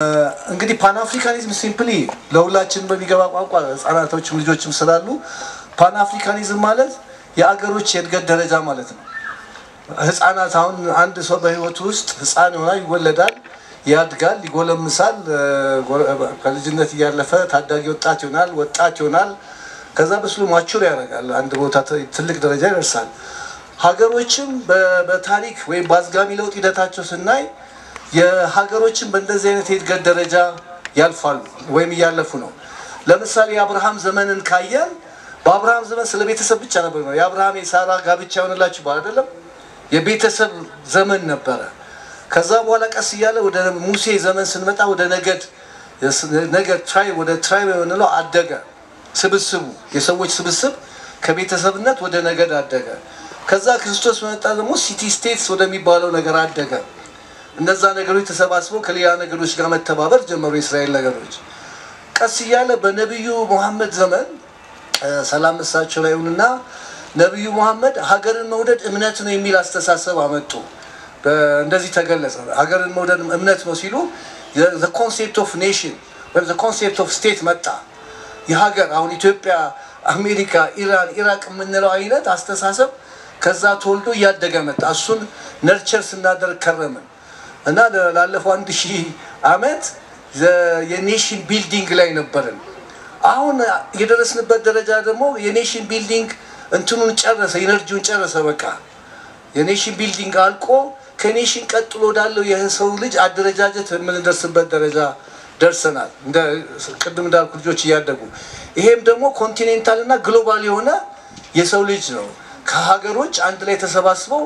እንግዲህ ፓን አፍሪካኒዝም ሲምፕሊ ለሁላችን በሚገባ ቋንቋ ህፃናቶችም ልጆችም ስላሉ ፓን አፍሪካኒዝም ማለት የአገሮች የእድገት ደረጃ ማለት ነው። ህፃናት አሁን አንድ ሰው በህይወቱ ውስጥ ህፃን ይሆናል፣ ይወለዳል፣ ያድጋል፣ ይጎለምሳል፣ ከልጅነት እያለፈ ታዳጊ ወጣት ይሆናል፣ ከዛ በስሎ ማቹር ያደርጋል፣ አንድ ቦታ ትልቅ ደረጃ ይደርሳል። ሀገሮችም በታሪክ ወይም በአዝጋሚ ለውጥ ሂደታቸው ስናይ የሀገሮችን በእንደዚህ አይነት የእድገት ደረጃ ያልፋሉ ወይም እያለፉ ነው። ለምሳሌ የአብርሃም ዘመንን ካየን በአብርሃም ዘመን ስለ ቤተሰብ ብቻ ነበር ነው። የአብርሃም የሳራ ጋብቻ ሆነላችሁ አይደለም፣ የቤተሰብ ዘመን ነበረ። ከዛ በኋላ ቀስ እያለ ወደ ሙሴ ዘመን ስንመጣ ወደ ነገድ ወደ ትራይብ የሆነው አደገ። ስብስቡ የሰዎች ስብስብ ከቤተሰብነት ወደ ነገድ አደገ። ከዛ ክርስቶስ መጣ ደግሞ ሲቲ ስቴትስ ወደሚባለው ነገር አደገ። እነዛ ነገሮች ተሰባስበው ከሌላ ነገሮች ጋር መተባበር ጀመሩ። የእስራኤል ነገሮች ቀስ እያለ በነብዩ መሐመድ ዘመን ሰላም እሳቸው ላይ ይሁንና ነብዩ መሐመድ ሀገርን መውደድ እምነት ነው የሚል አስተሳሰብ አመጡ። እንደዚህ ተገለጸ። ሀገርን መውደድ እምነት ነው ሲሉ the concept of nation or the concept of state መጣ። የሀገር አሁን ኢትዮጵያ፣ አሜሪካ፣ ኢራን፣ ኢራቅ የምንለው አይነት አስተሳሰብ ከዛ ተወልዶ እያደገ መጣ። እሱን ነርቸር ስናደርግ ከረምን እና ላለፈው 1000 አመት የኔሽን ቢልዲንግ ላይ ነበርን። አሁን የደረስንበት ደረጃ ደግሞ የኔሽን ቢልዲንግ እንትኑን ጨረሰ፣ ኢነርጂውን ጨረሰ። በቃ የኔሽን ቢልዲንግ አልቆ ከኔሽን ቀጥሎ ወዳለው የሰው ልጅ አደረጃጀት የምንደርስበት ደረጃ ደርሰናል። ቅድም እንዳልኩ ልጆች እያደጉ ይሄም ደግሞ ኮንቲኔንታል እና ግሎባል የሆነ የሰው ልጅ ነው። ከሀገሮች አንድ ላይ ተሰባስበው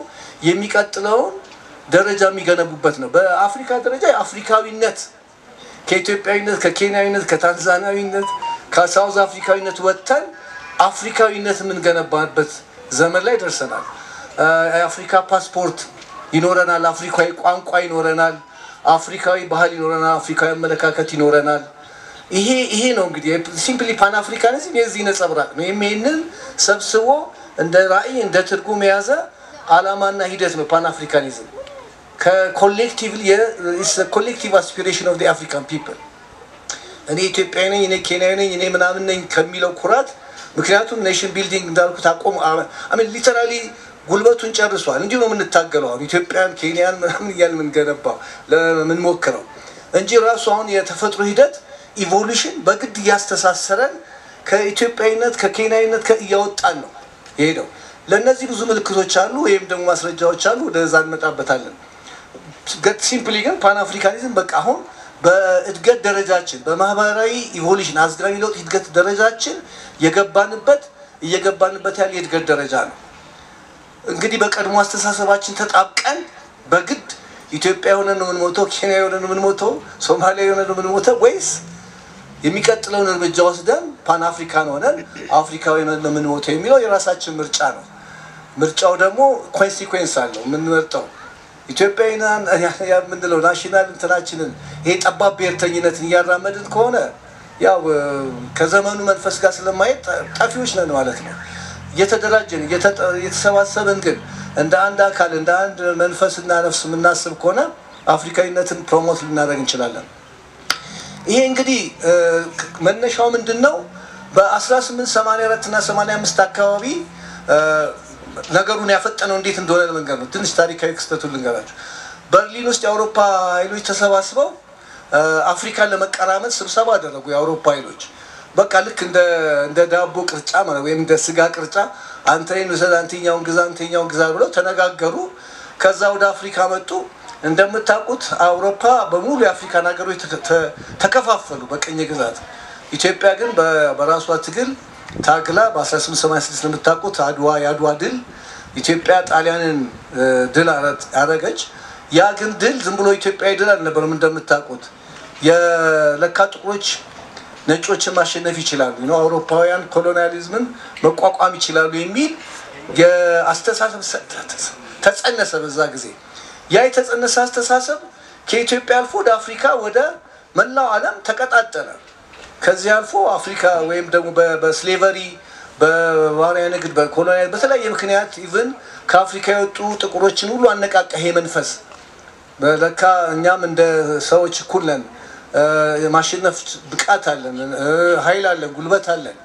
የሚቀጥለውን ደረጃ የሚገነቡበት ነው። በአፍሪካ ደረጃ የአፍሪካዊነት ከኢትዮጵያዊነት፣ ከኬንያዊነት፣ ከታንዛኒያዊነት፣ ከሳውዝ አፍሪካዊነት ወጥተን አፍሪካዊነት የምንገነባበት ዘመን ላይ ደርሰናል። የአፍሪካ ፓስፖርት ይኖረናል፣ አፍሪካዊ ቋንቋ ይኖረናል፣ አፍሪካዊ ባህል ይኖረናል፣ አፍሪካዊ አመለካከት ይኖረናል። ይሄ ነው እንግዲህ ሲምፕሊ ፓን አፍሪካኒዝም የዚህ ነጸብራቅ ነው። ይሄንን ሰብስቦ እንደ ራዕይ እንደ ትርጉም የያዘ ዓላማና ሂደት ነው ፓን አፍሪካኒዝም። ኮሌክቲቭ አስፒሬሽን ኦፍ ዘ አፍሪካን ፒፕል። እኔ ኢትዮጵያዊ ነኝ፣ እኔ ኬንያዊ ነኝ፣ እኔ ምናምን ነኝ ከሚለው ኩራት። ምክንያቱም ኔሽን ቢልዲንግ እንዳልኩት ሊተራሊ ጉልበቱን ጨርሷል። እንዲሁ ነው የምንታገለው አሁን ኢትዮጵያን፣ ኬንያን ምናምን እያልን የምንገነባው ለምንሞክረው እንጂ ራሱ አሁን የተፈጥሮ ሂደት ኢቮሉሽን በግድ እያስተሳሰረን ከኢትዮጵያዊነት ከኬንያዊነት እያወጣን ነው የሄደው። ለእነዚህ ብዙ ምልክቶች አሉ ወይም ደግሞ ማስረጃዎች አሉ። ወደዛ እንመጣበታለን። ሲምፕሊ ግን ፓን አፍሪካኒዝም በቃ አሁን በእድገት ደረጃችን በማህበራዊ ኢቮሉሽን አዝጋሚ ለውጥ እድገት ደረጃችን እየገባንበት ያለ የእድገት ደረጃ ነው። እንግዲህ በቀድሞ አስተሳሰባችን ተጣብቀን በግድ ኢትዮጵያ ሆነን ነው የምንሞተው፣ ኬንያ ሆነን ነው የምንሞተው፣ ሶማሊያ ሆነን ነው የምንሞተው ወይስ የሚቀጥለውን እርምጃ ወስደን ፓን አፍሪካን ሆነን አፍሪካዊ ሆነን ነው የምንሞተው የሚለው የራሳችን ምርጫ ነው። ምርጫው ደግሞ ኮንሲኩዌንስ አለው። የምንመርጠው ኢትዮጵያዊና የምንለው ናሽናል እንትናችንን ይሄ ጠባብ ብሔርተኝነትን እያራመድን ከሆነ ያው ከዘመኑ መንፈስ ጋር ስለማይሄድ ጠፊዎች ነን ማለት ነው። እየተደራጀን እየተሰባሰብን ግን እንደ አንድ አካል እንደ አንድ መንፈስና ነፍስ የምናስብ ከሆነ አፍሪካዊነትን ፕሮሞት ልናደርግ እንችላለን። ይሄ እንግዲህ መነሻው ምንድነው? በ1884 እና 85 አካባቢ ነገሩን ያፈጠነው እንዴት እንደሆነ ለመንገር ነው። ትንሽ ታሪካዊ ክስተቱን ልንገራችሁ። በርሊን ውስጥ የአውሮፓ ኃይሎች ተሰባስበው አፍሪካን ለመቀራመጥ ስብሰባ አደረጉ። የአውሮፓ ኃይሎች በቃ ልክ እንደ ዳቦ ቅርጫ ማለት ወይም እንደ ስጋ ቅርጫ አንተን ወሰድ አንተኛውን ግዛ ብለው ተነጋገሩ። ከዛ ወደ አፍሪካ መጡ። እንደምታውቁት አውሮፓ በሙሉ የአፍሪካን ሀገሮች ተከፋፈሉ በቀኝ ግዛት። ኢትዮጵያ ግን በራሷ ትግል ታግላ በ1886 እንደምታውቁት የአድዋ ድል ኢትዮጵያ ጣሊያንን ድል አረገች። ያ ግን ድል ዝም ብሎ ኢትዮጵያዊ ድል አልነበረም። እንደምታውቁት የለካ ጥቁሮች ነጮችን ማሸነፍ ይችላሉ ነው አውሮፓውያን ኮሎኒያሊዝምን መቋቋም ይችላሉ የሚል የአስተሳሰብ ተጸነሰ በዛ ጊዜ። ያ የተጸነሰ አስተሳሰብ ከኢትዮጵያ አልፎ ወደ አፍሪካ ወደ መላው ዓለም ተቀጣጠለ። ከዚህ አልፎ አፍሪካ ወይም ደግሞ በስሌቨሪ በባሪያ ንግድ በኮሎኒያል በተለያየ ምክንያት ኢቭን ከአፍሪካ የወጡ ጥቁሮችን ሁሉ አነቃቃ ይሄ መንፈስ። በለካ እኛም እንደ ሰዎች እኩል ነን፣ ማሸነፍ ብቃት አለን ኃይል አለን ጉልበት አለን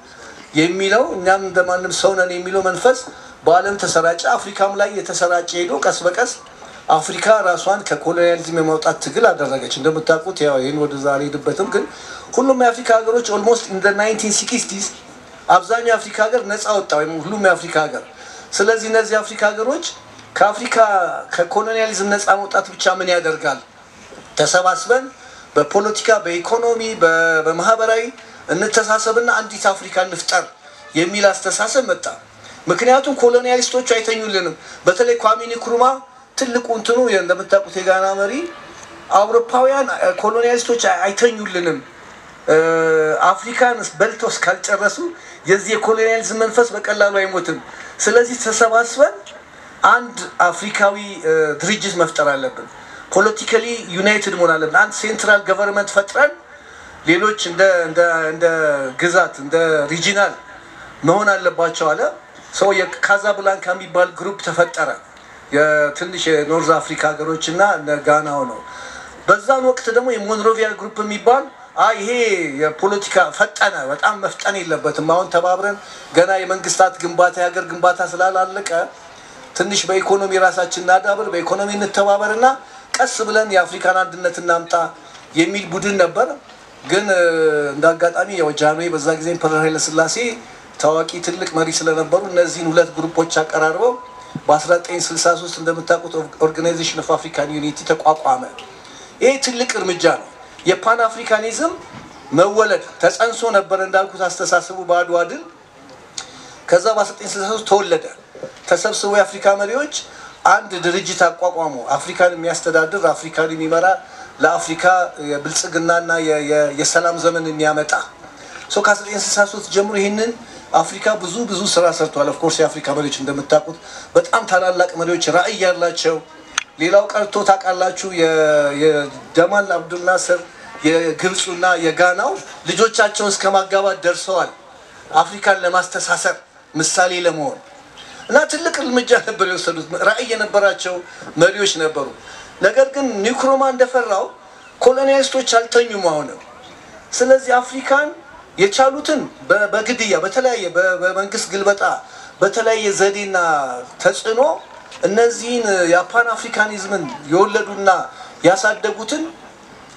የሚለው እኛም እንደማንም ሰው ነን የሚለው መንፈስ በአለም ተሰራጨ አፍሪካም ላይ የተሰራጨ ሄዶ ቀስ በቀስ አፍሪካ ራሷን ከኮሎኒያሊዝም የማውጣት ትግል አደረገች እንደምታውቁት ያው ይሄን ወደ ዛሬ ሄድበትም ግን ሁሉም የአፍሪካ ሀገሮች ኦልሞስት ኢን ዘ 1960s አብዛኛው የአፍሪካ ሀገር ነፃ ወጣ ወይ ሁሉም የአፍሪካ ሀገር ስለዚህ እነዚህ የአፍሪካ ሀገሮች ከአፍሪካ ከኮሎኒያሊዝም ነፃ መውጣት ብቻ ምን ያደርጋል ተሰባስበን በፖለቲካ በኢኮኖሚ በማህበራዊ እንተሳሰብና አንዲት አፍሪካ እንፍጠር የሚል አስተሳሰብ መጣ ምክንያቱም ኮሎኒያሊስቶቹ አይተኙልንም በተለይ ኳሜ ንክሩማ ትልቁ እንትኑ እንደምታውቁት የጋና መሪ አውሮፓውያን ኮሎኒያሊስቶች አይተኙልንም አፍሪካን በልቶስ ካልጨረሱ የዚህ የኮሎኒያሊዝም መንፈስ በቀላሉ አይሞትም ስለዚህ ተሰባስበን አንድ አፍሪካዊ ድርጅት መፍጠር አለብን ፖለቲካሊ ዩናይትድ መሆን አለብን አንድ ሴንትራል ገቨርንመንት ፈጥረን ሌሎች እንደ ግዛት እንደ ሪጂናል መሆን አለባቸው አለ ሰው የካዛብላንካ የሚባል ግሩፕ ተፈጠረ የትንሽ የኖርዝ አፍሪካ ሀገሮችና ጋናው ነው በዛን ወቅት ደግሞ የሞንሮቪያ ግሩፕ የሚባል ይሄ የፖለቲካ ፈጠነ በጣም መፍጠን የለበትም አሁን ተባብረን ገና የመንግስታት ግንባታ የሀገር ግንባታ ስላላለቀ ትንሽ በኢኮኖሚ ራሳችን እናዳብር በኢኮኖሚ እንተባበርና ቀስ ብለን የአፍሪካን አንድነት እናምጣ የሚል ቡድን ነበር ግን እንዳጋጣሚ ያው ጃንሆይ በዛ ጊዜ ኢምፐረር ኃይለ ሥላሴ ታዋቂ ትልቅ መሪ ስለነበሩ እነዚህን ሁለት ግሩፖች አቀራርበው በ1963 እንደምታውቁት ኦርጋናይዜሽን ኦፍ አፍሪካን ዩኒቲ ተቋቋመ ይሄ ትልቅ እርምጃ ነው የፓን አፍሪካኒዝም መወለድ ተጸንሶ ነበር እንዳልኩት አስተሳሰቡ በአድዋ ድል ከዛ በ1963 ተወለደ ተሰብስበው የአፍሪካ መሪዎች አንድ ድርጅት አቋቋሙ አፍሪካን የሚያስተዳድር አፍሪካን የሚመራ ለአፍሪካ የብልጽግናና የሰላም ዘመን የሚያመጣ ከ1963 ጀምሮ ይሄንን አፍሪካ ብዙ ስራ ሰርቷል ኦፍ ኮርስ የአፍሪካ መሪዎች እንደምታውቁት በጣም ታላላቅ መሪዎች ራዕይ ያላቸው ሌላው ቀርቶ ታውቃላችሁ የጀማል አብዱል ናስር የግብጽና የጋናው ልጆቻቸውን እስከማጋባት ደርሰዋል አፍሪካን ለማስተሳሰር ምሳሌ ለመሆን እና ትልቅ እርምጃ ነበር የወሰዱት ራዕይ የነበራቸው መሪዎች ነበሩ ነገር ግን ንክሩማ እንደፈራው ኮሎኒያሊስቶች አልተኙም አሁን ስለዚህ አፍሪካን የቻሉትን በግድያ በተለያየ በመንግስት ግልበጣ በተለያየ ዘዴና ተጽዕኖ እነዚህን የፓን አፍሪካኒዝምን የወለዱና ያሳደጉትን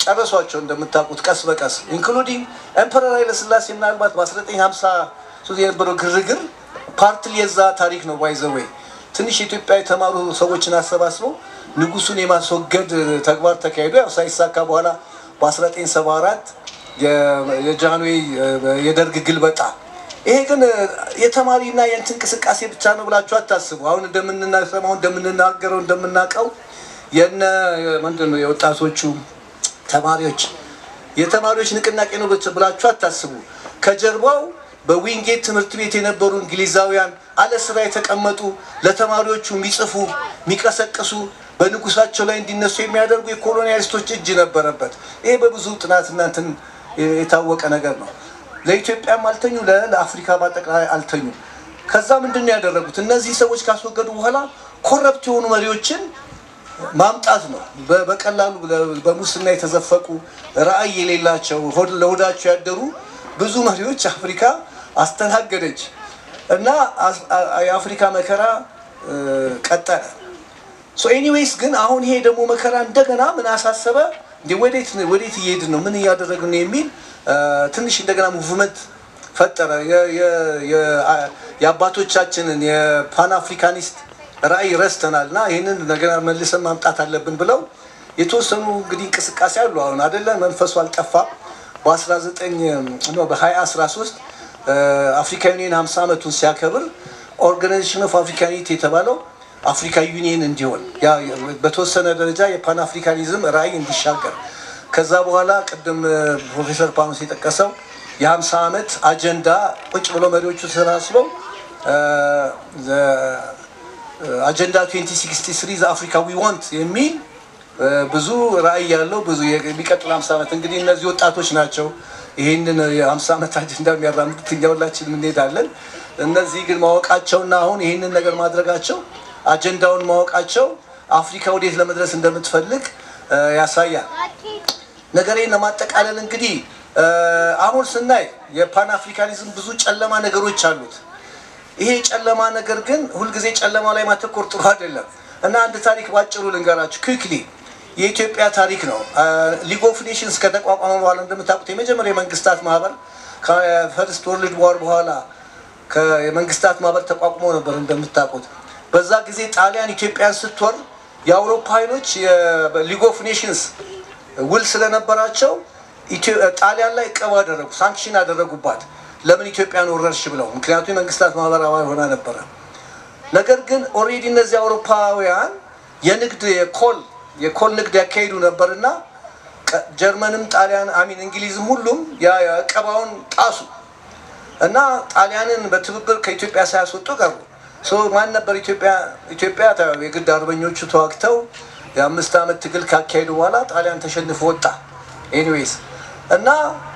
ጨረሷቸው እንደምታውቁት ቀስ በቀስ ኢንክሉዲንግ ኤምፐረር ኃይለ ሥላሴ ምናልባት በ1953 የነበረው ግርግር ፓርትሊ የዛ ታሪክ ነው ባይዘዌ ትንሽ ኢትዮጵያ የተማሩ ሰዎችን አሰባስበው ንጉሱን የማስወገድ ተግባር ተካሂዶ ያው ሳይሳካ በኋላ በ1974 የጃንሆይ የደርግ ግልበጣ ይሄ ግን የተማሪና የእንትን እንቅስቃሴ ብቻ ነው ብላችሁ አታስቡ አሁን እንደምንናገረው እንደምናቀው የነ ምንድነው የወጣቶቹ የተማሪዎች ንቅናቄ ነው ብላችሁ አታስቡ ከጀርባው በዊንጌት ትምህርት ቤት የነበሩ እንግሊዛውያን አለ ስራ የተቀመጡ ለተማሪዎቹ የሚጽፉ የሚቀሰቅሱ በንጉሳቸው ላይ እንዲነሱ የሚያደርጉ የኮሎኒያሊስቶች እጅ ነበረበት ይሄ በብዙ ጥናትና እንትን የታወቀ ነገር ነው ለኢትዮጵያም አልተኙ ለአፍሪካ ባጠቃላይ አልተኙ ከዛ ምንድነው ያደረጉት እነዚህ ሰዎች ካስወገዱ በኋላ ኮረፕት የሆኑ መሪዎችን ማምጣት ነው በቀላሉ በሙስና የተዘፈቁ ራዕይ የሌላቸው ለሆዳቸው ያደሩ ብዙ መሪዎች አፍሪካ አስተናገደች እና የአፍሪካ መከራ ቀጠለ ኤኒዌይስ ግን አሁን ይሄ ደግሞ መከራ እንደገና ምን አሳሰበ ወዴት እየሄድን ነው ምን እያደረግን ነው የሚል ትንሽ እንደገና ሙቭመንት ፈጠረ የአባቶቻችንን የፓን አፍሪካኒስት ራዕይ ረስተናልና ይሄንን ነገር መልሰን ማምጣት አለብን ብለው የተወሰኑ እንግዲህ እንቅስቃሴ አሉ አሁን አይደለ መንፈሱ አልጠፋም በ2013 አፍሪካ ዩኒየን 50 ዓመቱን ሲያከብር ኦርጋናይዜሽን ኦፍ አፍሪካን ዩኒቲ የተባለው አፍሪካ ዩኒየን እንዲሆን ያ በተወሰነ ደረጃ የፓን አፍሪካኒዝም ራዕይ እንዲሻገር ከዛ በኋላ ቀደም ፕሮፌሰር ፓኖስ የጠቀሰው የ50 ዓመት አጀንዳ ቁጭ ብሎ መሪዎቹ ተሰባስበው አጀንዳ 2063 አፍሪካ ዊ ዋንት የሚል ብዙ ራዕይ ያለው ብዙ የሚቀጥል 50 ዓመት እንግዲህ እነዚህ ወጣቶች ናቸው ይሄንን የ50 ዓመት አጀንዳ የሚያራምዱት እኛውላችን እንሄዳለን እነዚህ ግን ማወቃቸውና አሁን ይሄንን ነገር ማድረጋቸው አጀንዳውን ማወቃቸው አፍሪካ ወዴት ለመድረስ እንደምትፈልግ ያሳያል ነገሬን ለማጠቃለል እንግዲህ አሁን ስናይ የፓን አፍሪካኒዝም ብዙ ጨለማ ነገሮች አሉት። ይሄ ጨለማ ነገር ግን ሁሉ ጊዜ ጨለማ ላይ ማተኮር ጥሩ አይደለም እና አንድ ታሪክ ባጭሩ ልንገራችሁ ኩዊክሊ የኢትዮጵያ ታሪክ ነው። ሊግ ኦፍ ኔሽንስ ከተቋቋመ በኋላ እንደምታውቁት የመጀመሪያ መንግስታት ማህበር ከፈርስት ወርልድ ዋር በኋላ ከመንግስታት ማህበር ተቋቁሞ ነበር እንደምታውቁት። በዛ ጊዜ ጣሊያን ኢትዮጵያን ስትወር የአውሮፓ ኃይሎች የሊግ ኦፍ ኔሽንስ ውል ስለነበራቸው ጣሊያን ላይ ቀባ አደረጉ፣ ሳንክሽን አደረጉባት። ለምን ኢትዮጵያን ወረርሽ ብለው፣ ምክንያቱም የመንግስታት ማህበር አባል ሆና ነበረ። ነገር ግን ኦሬዲ እነዚህ አውሮፓውያን የንግድ የኮል ንግድ ያካሂዱ ነበርና ጀርመንም ጣሊያን እንግሊዝም ሁሉም ቀባውን ጣሱ እና ጣሊያንን በትብብር ከኢትዮጵያ ሳያስወጡ ቀሩ። ማን ነበር ኢትዮጵያ የግድ አርበኞቹ ተዋግተው የ5 ዓመት ትግል ካካሄዱ በኋላ ጣሊያን ተሸንፎ ወጣ። ኤኒዌይስ እና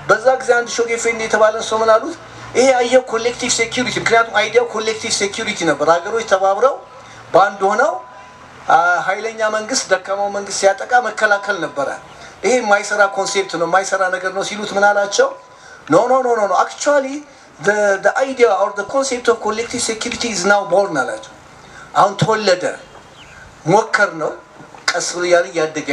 በዛ ጊዜ አንድ ሾጌፌን የተባለ ሰው ምን አሉት? ይሄ አየው ኮሌክቲቭ ሴኩሪቲ፣ ምክንያቱም አይዲያው ኮሌክቲቭ ሴኩሪቲ ነበር። ሀገሮች ተባብረው ባንድ ሆነው ኃይለኛ መንግስት ደካማው መንግስት ሲያጠቃ መከላከል ነበረ። ይሄ የማይሰራ ኮንሴፕት ነው፣ የማይሰራ ነገር ነው ሲሉት ምን አላቸው? ኖ አክቹዋሊ the idea or the concept of collective security is now born አላቸው። አሁን ተወለደ፣ ሞከር ነው። ቀስ ብሎ እያደገ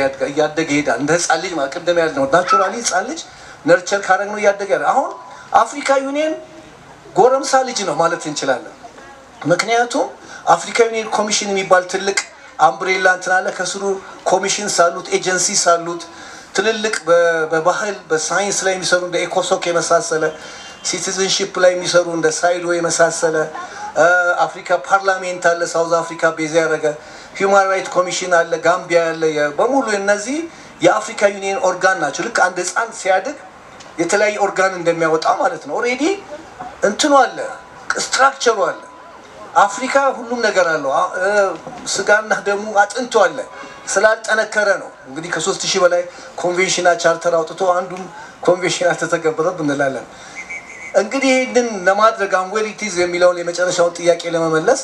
ይሄዳል። እንደ ህፃን ልጅ ማለት ቅድም ያልነው ናቹራሊ ህፃን ልጅ ነርቸር ካረግ ነው እያደገ ያለ። አሁን አፍሪካ ዩኒየን ጎረምሳ ልጅ ነው ማለት እንችላለን። ምክንያቱም አፍሪካ ዩኒየን ኮሚሽን የሚባል ትልቅ አምብሬላ እንትን አለ። ከስሩ ኮሚሽንስ አሉት፣ ኤጀንሲስ አሉት። ትልልቅ በባህል በሳይንስ ላይ የሚሰሩ እንደ ኤኮሶክ የመሳሰለ፣ ሲቲዝንሺፕ ላይ የሚሰሩ እንደ ሳይዶ የመሳሰለ፣ አፍሪካ ፓርላሜንት አለ፣ ሳውዝ አፍሪካ ቤዝ ያደረገ ሂውማን ራይት ኮሚሽን አለ፣ ጋምቢያ ያለ። በሙሉ እነዚህ የአፍሪካ ዩኒየን ኦርጋን ናቸው። ልክ አንድ ህፃን ሲያድግ የተለያየ ኦርጋን እንደሚያወጣ ማለት ነው። ኦሬዲ እንትኑ አለ፣ ስትራክቸሩ አለ። አፍሪካ ሁሉም ነገር አለው። ስጋና ደሙ አጥንቱ አለ። ስላልጠነከረ ነው እንግዲህ ከ3000 በላይ ኮንቬንሽናል ቻርተር አውጥቶ አንዱም ኮንቬንሽን አልተተገበረም እንላለን። እንግዲህ ይሄንን ለማድረግ አንዌሪቲዝ የሚለውን የመጨረሻውን ጥያቄ ለመመለስ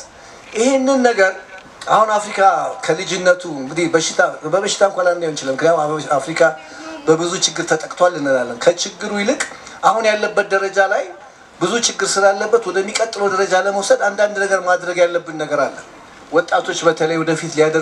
ይሄንን ነገር አሁን አፍሪካ ከልጅነቱ እንግዲህ በበሽታ እንኳን ላንየው እንችላለን። ምክንያቱም አፍሪካ በብዙ ችግር ተጠቅቷል እንላለን። ከችግሩ ይልቅ አሁን ያለበት ደረጃ ላይ ብዙ ችግር ስላለበት ወደሚቀጥለው ደረጃ ለመውሰድ አንዳንድ ነገር ማድረግ ያለብን ነገር አለ። ወጣቶች በተለይ ወደፊት ሊያደርጉ